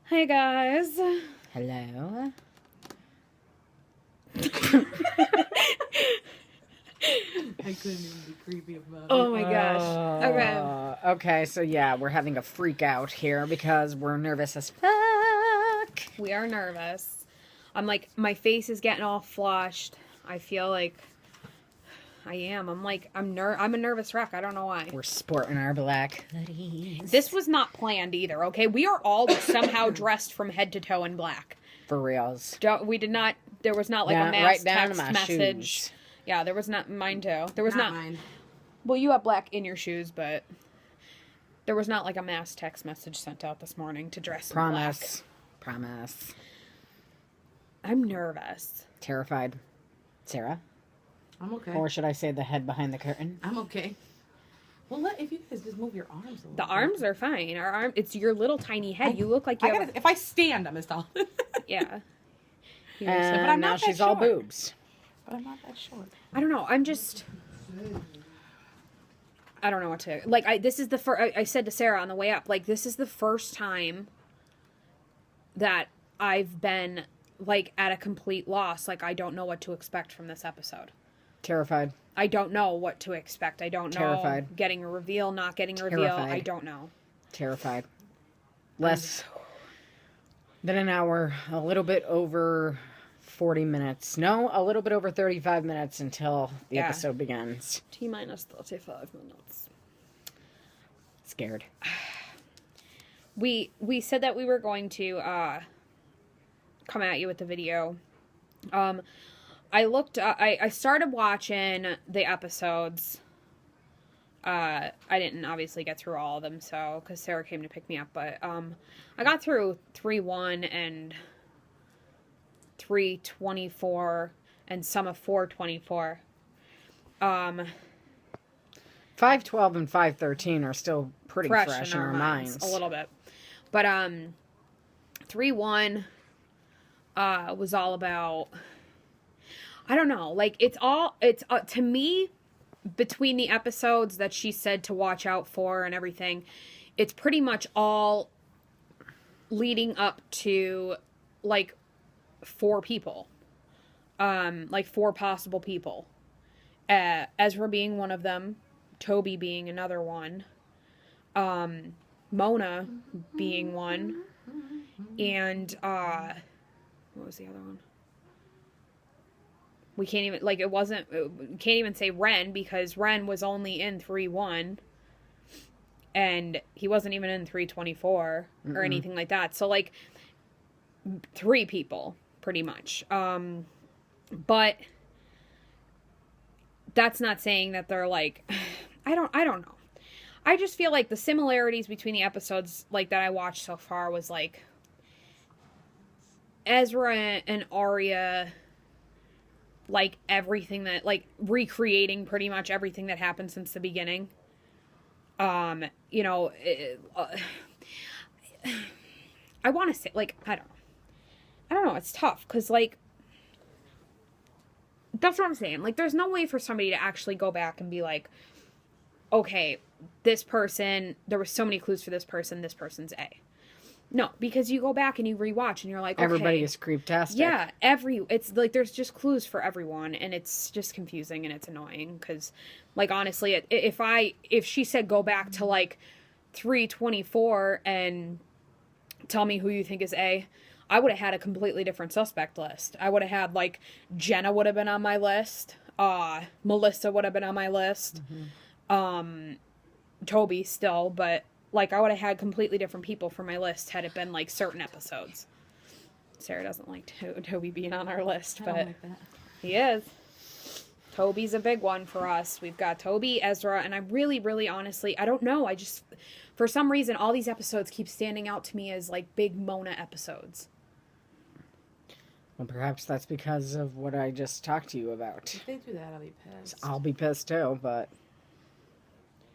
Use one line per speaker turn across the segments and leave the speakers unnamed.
Hey guys.
Hello.
I couldn't even be creepy about it.
Oh my gosh. Okay.
Okay, so yeah, we're having a freak out here because we're nervous as fuck.
We are nervous. I'm like, my face is getting all flushed. I feel like I am. I'm a nervous wreck. I don't know why.
We're sporting our black hoodies.
This was not planned either, okay? We are all somehow dressed from head to toe in black.
For reals.
We did not, there was not like a mass
right down to
text
my
message.
shoes.
Yeah, there was not, mine too. There was not
mine.
Well, you have black in your shoes, but there was not like a mass text message sent out this morning to dress in
Promise.
black.
Promise.
I'm nervous.
Terrified. Sarah?
I'm okay.
Or should I say the head behind the curtain?
I'm okay. Well, if you guys just move your arms a little
The
bit.
arms are fine. it's your little tiny head. You look like you have
if I stand, I'm as tall.
yeah.
And
but I'm
now
not that
she's all
short.
boobs.
But I'm not that short.
I don't know. I don't know what to like. This is the first. I said to Sarah on the way up, like, this is the first time that I've been like at a complete loss. Like, I don't know what to expect from this episode.
Terrified.
I don't know what to expect. I don't know.
Terrified.
Getting a reveal, not getting a reveal.
Terrified.
I don't know.
Terrified. Less than an hour, a little bit over 40 minutes. No, a little bit over 35 minutes until the episode begins.
T-minus 35 minutes.
Scared.
We said that we were going to come at you with the video. I started watching the episodes. I didn't obviously get through all of them, so, because Sarah came to pick me up, but I got through 3-1 and 3-24 and some of 4-24.
5:12 and 5:13 are still pretty fresh in our minds.
A little bit. But 3-1 was all about, I don't know, like, it's to me, between the episodes that she said to watch out for and everything, it's pretty much all leading up to, like, 4 people. Like 4 possible people. Ezra being one of them. Toby being another one. Mona being one. And, what was the other one? We can't even, like, can't even say Ren, because Ren was only in 3-1. And he wasn't even in 3-24 or anything like that. So, like, 3 people, pretty much. But that's not saying that they're, like, I don't know. I just feel like the similarities between the episodes, like, that I watched so far was, like, Ezra and Arya, like, everything that, like, recreating pretty much everything that happened since the beginning. You know, I want to say, like, I don't know, it's tough, because, like, that's what I'm saying. Like, there's no way for somebody to actually go back and be like, okay, this person, there were so many clues for this person's A. No, because you go back and you rewatch and you're like, okay.
Everybody is creeptastic.
Yeah, it's like there's just clues for everyone, and it's just confusing and it's annoying because, like, honestly, if she said go back to, like, 3-24 and tell me who you think is A, I would have had a completely different suspect list. I would have had, like, Jenna would have been on my list. Melissa would have been on my list. Toby still, but, like, I would have had completely different people for my list had it been, like, certain episodes. Sarah doesn't like Toby being on our list, but
I don't like that.
He is. Toby's a big one for us. We've got Toby, Ezra, and I really, really honestly, I don't know. I just, for some reason, all these episodes keep standing out to me as, like, big Mona episodes.
Well, perhaps that's because of what I just talked to you about.
If they do that, I'll be pissed.
I'll be pissed too, but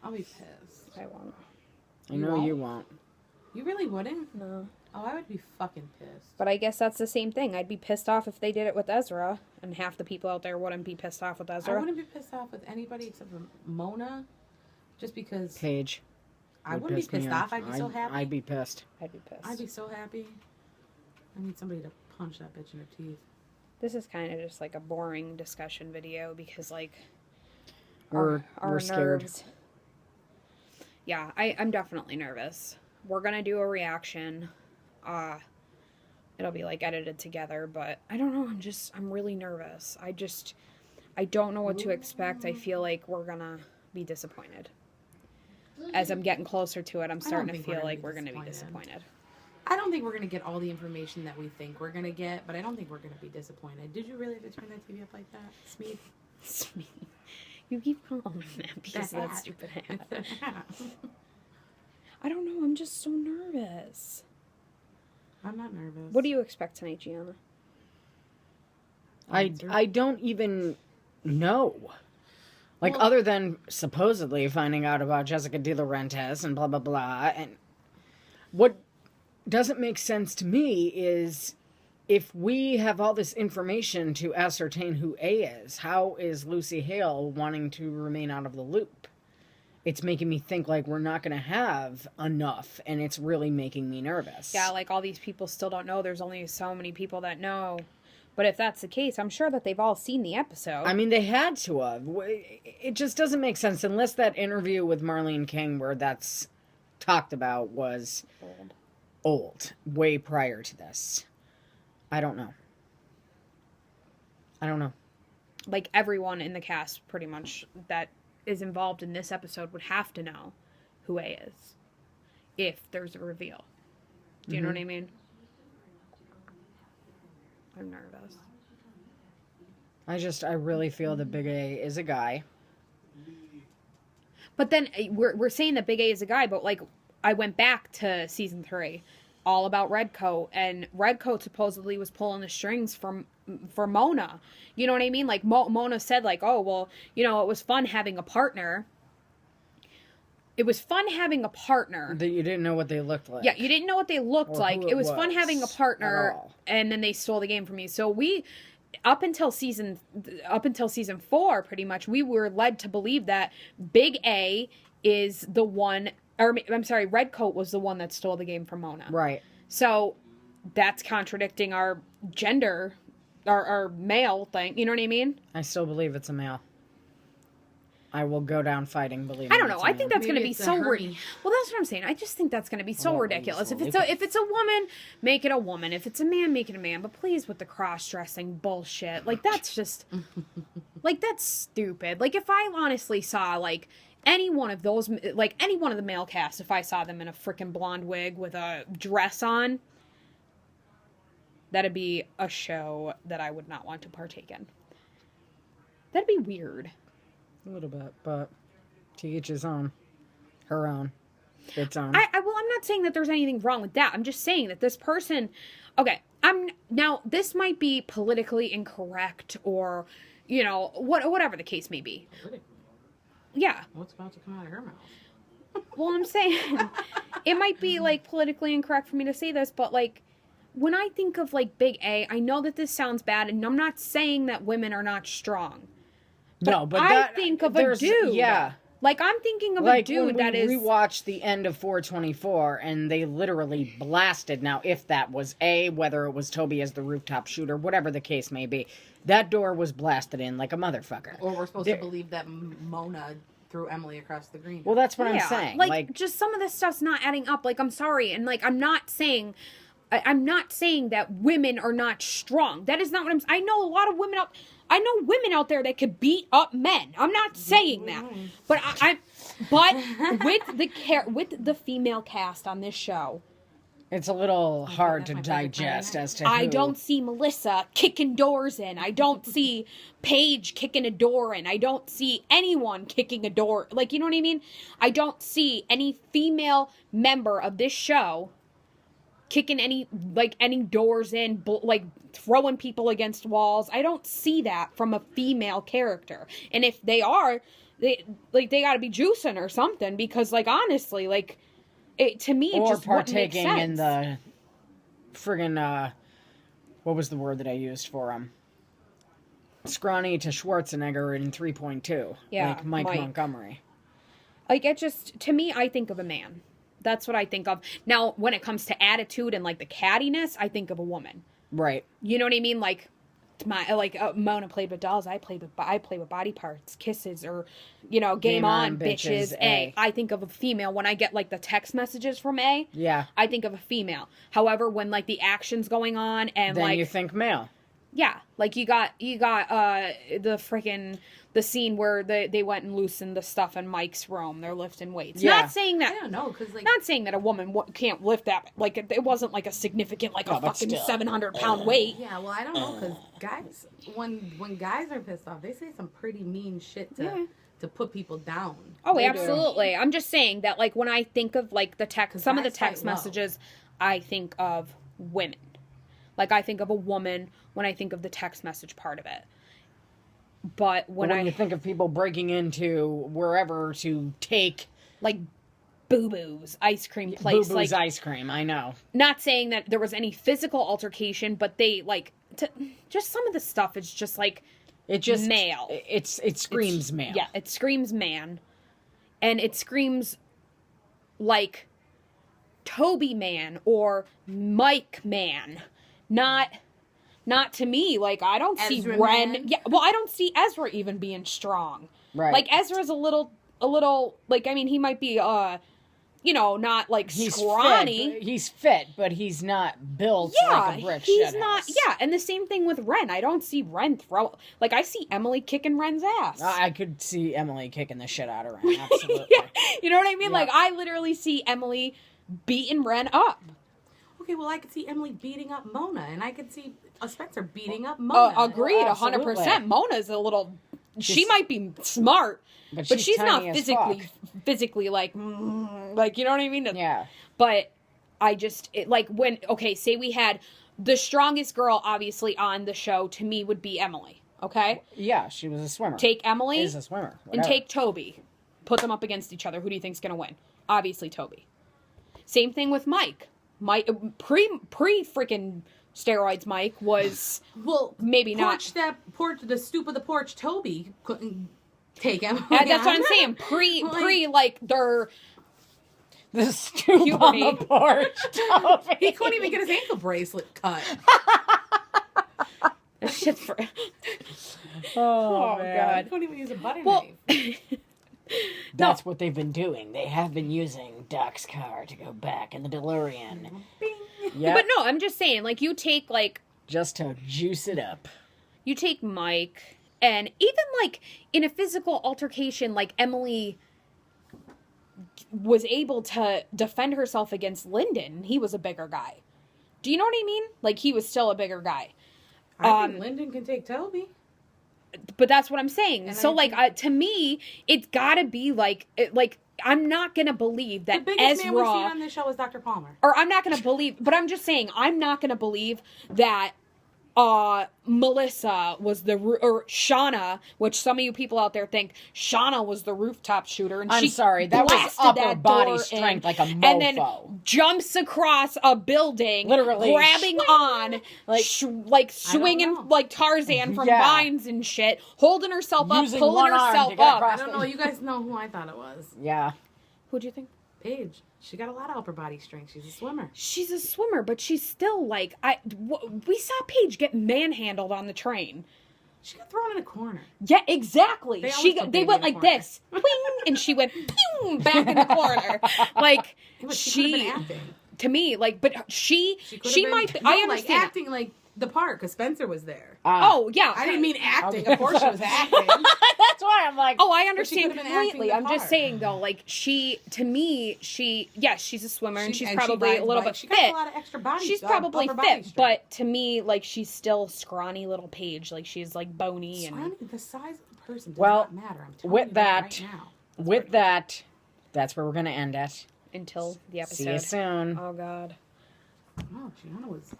I'll be pissed.
I won't.
I know you won't.
You really wouldn't?
No.
Oh, I would be fucking pissed.
But I guess that's the same thing. I'd be pissed off if they did it with Ezra, and half the people out there wouldn't be pissed off with Ezra.
I wouldn't be pissed off with anybody except for Mona, just because...
Paige.
I
would
wouldn't be
piss me
pissed off. I'd be so happy.
I'd be pissed.
I'd be pissed.
I'd be so happy. I need somebody to punch that bitch in her teeth.
This is kind of just like a boring discussion video because, like,
We're scared.
nerves. Yeah, I'm definitely nervous. We're gonna do a reaction. It'll be like edited together, but I don't know. I'm really nervous. I don't know what to expect. I feel like we're gonna be disappointed. As I'm getting closer to it, I'm starting to feel like we're gonna be disappointed.
I don't think we're going to get all the information that we think we're going to get, but I don't think we're going to be disappointed. Did you really have to turn that TV up like that? Smeed?
You keep calling me that because of that stupid hat.
It's a hat.
I don't know. I'm just so nervous.
I'm not nervous.
What do you expect tonight, Gianna?
I don't even know. Like, other than supposedly finding out about Jessica De Laurentiis and blah, blah, blah. And what doesn't make sense to me is if we have all this information to ascertain who A is, how is Lucy Hale wanting to remain out of the loop? It's making me think like we're not going to have enough, and it's really making me nervous.
Yeah, like all these people still don't know. There's only so many people that know. But if that's the case, I'm sure that they've all seen the episode.
I mean, they had to have. It just doesn't make sense unless that interview with Marlene King where that's talked about was old, way prior to this. I don't know.
Like everyone in the cast, pretty much, that is involved in this episode would have to know who A is if there's a reveal. Do you know what I mean? I'm nervous.
I really feel that Big A is a guy.
But then we're saying that Big A is a guy, but like I went back to season 3, all about Redcoat, and Redcoat supposedly was pulling the strings for Mona. You know what I mean? Like Mona said, like, oh well, you know, it was fun having a partner. It was fun having a partner.
That you didn't know what they looked like.
Yeah, you didn't know what they looked like. It was fun having a partner,
at all.
and then they stole the game from you. So we, up until season 4, pretty much, we were led to believe that Big A is the one, or I'm sorry, Redcoat was the one that stole the game from Mona.
Right.
So that's contradicting our gender, our male thing. You know what I mean?
I still believe it's a male. I will go down fighting, believe me.
I don't know. I think that's going to be so
Well,
that's what I'm saying. I just think that's going to be so
Well,
ridiculous. If
absolutely.
it's a woman, make it a woman. If it's a man, make it a man. But please, with the cross-dressing bullshit, like that's just like that's stupid. Like if I honestly saw like any one of those, like any one of the male cast, if I saw them in a freaking blonde wig with a dress on, that'd be a show that I would not want to partake in. That'd be weird.
A little bit, but to each his own. Her own. Its own.
Well, I'm not saying that there's anything wrong with that. I'm just saying that this person, okay, now this might be politically incorrect or, you know, whatever the case may be. Yeah.
What's about to come out of her mouth?
Well, I'm saying it might be like politically incorrect for me to say this, but like when I think of like Big A, I know that this sounds bad, and I'm not saying that women are not strong.
No, but
I think of a dude.
Yeah.
Like, I'm thinking of a
Like
dude
when
that
we
is...
rewatched the end of 424, and they literally blasted, now if that was whether it was Toby as the rooftop shooter, whatever the case may be, that door was blasted in like a motherfucker.
Or we're supposed to believe that Mona threw Emily across the green.
Well, that's what I'm saying.
Like, just some of this stuff's not adding up. Like, I'm sorry. And, like, I'm not saying that women are not strong. That is not what I'm... I know a lot of women I know women out there that could beat up men. I'm not saying that, but but with the female cast on this show,
it's a little hard
that's
to
my favorite
digest
part.
as to who...
I don't see Melissa kicking doors in. I don't see Paige kicking a door in. I don't see anyone kicking a door. Like, you know what I mean? I don't see any female member of this show kicking any doors in, like throwing people against walls. I don't see that from a female character. And if they are, they gotta be juicing or something, because like honestly, like it to me,
or
just
partaking
wouldn't make
in
sense.
the friggin' what was the word that I used for him? Scrawny to Schwarzenegger in 3.2.
Yeah,
like Mike Montgomery.
Like, it just, to me, I think of a man. That's what I think of. Now, when it comes to attitude and, like, the cattiness, I think of a woman.
Right.
You know what I mean? Like, Mona played with dolls. I play with body parts, kisses, or, you know, game on, bitches. A. I think of a female. When I get, like, the text messages from A,
Yeah.
I think of a female. However, when, like, the action's going on and,
Then
like...
you think male.
Yeah, like you got the freaking the scene where they went and loosened the stuff in Mike's room. They're lifting weights.
Yeah.
Not saying that.
I don't know, because, like...
Not saying that a woman can't lift that. Like, it wasn't, like, a significant, like, a fucking 700-pound weight.
Yeah, well, I don't know, because guys... When guys are pissed off, they say some pretty mean shit to put people down.
Oh,
They
absolutely. I'm just saying that, like, when I think of, like, some of the
guys
text
fight low.
messages, I think of women. Like, I think of a woman when I think of the text message part of it. But when
you think of people breaking into wherever to take...
Like, Boo Boo's ice cream place.
Boo Boo's ice cream, I know.
Not saying that there was any physical altercation, but they, like... just some of the stuff is just, like...
It just...
male.
It screams male.
Yeah, it screams man. And it screams, like, Toby man or Mike man. Not to me. Like, I don't see
Ezra
Ren.
man?
Yeah, well, I don't see Ezra even being strong.
Right.
Like, Ezra's a little, like, I mean, he might be, you know, not, like, scrawny.
He's fit, but he's not built like a brick
he's
shithouse.
not. Yeah, and the same thing with Ren. I don't see Ren throw. Like, I see Emily kicking Ren's ass.
I could see Emily kicking the shit out of Ren, absolutely.
Yeah, you know what I mean?
Yeah.
Like, I literally see Emily beating Ren up.
Okay, well, I could see Emily beating up Mona, and I could see Spencer beating up Mona.
Agreed,
Well,
100%. Mona's a little. She might be smart, but she's not
tiny as
physically like you know what I mean?
Yeah.
But I just say we had the strongest girl, obviously, on the show. To me, would be Emily. Okay.
Yeah, she was a swimmer.
Take Emily.
Is a swimmer.
And
Whatever.
take Toby. Put them up against each other. Who do you think's gonna win? Obviously, Toby. Same thing with Mike. Mike pre freaking steroids. Mike was maybe not.
The stoop of the porch. Toby couldn't take Emily.
That's what I'm saying. Pre like their
the stoop
puberty.
on the porch. Toby.
He couldn't even get his ankle bracelet cut.
That shit's for.
Oh, man.
He couldn't even use a butter
Well,
knife.
That's what they've been doing. They have been using Doc's car to go back in the DeLorean.
Bing.
Yeah.
But no, I'm just saying, like, you take
just to juice it up.
You take Mike, and even, like, in a physical altercation, like, Emily was able to defend herself against Lyndon. He was a bigger guy. Do you know what I mean? Like, he was still a bigger guy.
I think Lyndon can take Toby.
But that's what I'm saying.
And
so, to me, it's gotta be, I'm not gonna believe that
The biggest
Ezra...
man we've seen on this show is Dr. Palmer.
Or I'm not gonna believe... But I'm just saying, I'm not gonna believe that Melissa was or Shauna, which some of you people out there think Shauna was the rooftop shooter, and
I'm sorry, that was
blasted
upper
that
body
door
strength
in,
like a mofo.
and then jumps across a building,
Literally
grabbing on, swinging
know.
like Tarzan from
Yeah.
vines and shit, holding herself
Using
up, pulling
one arm
herself
to get
up.
across
I don't know. You guys know who I thought it was.
Yeah.
Who'd you think?
Paige. She got a lot of upper body strength. She's a swimmer.
She's a swimmer, but she's still we saw Paige get manhandled on the train.
She got thrown in a corner.
Yeah, exactly.
They always put
They
Baby
went
in a
like
corner.
this, ping, and she went pew, back in the corner. Like
Yeah, but she could have been acting.
to me, but she
could have
might.
been,
I
like
understand.
acting like the part because Spencer was there.
Oh yeah,
I didn't mean acting.
Okay.
Of course she was acting.
That's why I'm like...
Oh, I
she
understand
could have been acting
completely.
the
I'm just
part.
saying though, like to me, she's a swimmer and she's
she
probably
rides
a little
bikes.
bit
She got
fit.
a lot of extra body.
She's probably
upper body
fit,
strength.
but to me, like she's still scrawny little Paige. Like she's like bony and.
Scrawny, the size of the person does
Well,
not matter. I'm telling
with
you
that-
right now.
With that, that's where we're going to end it.
Until the episode.
See you soon.
Oh God.
Oh, Gianna was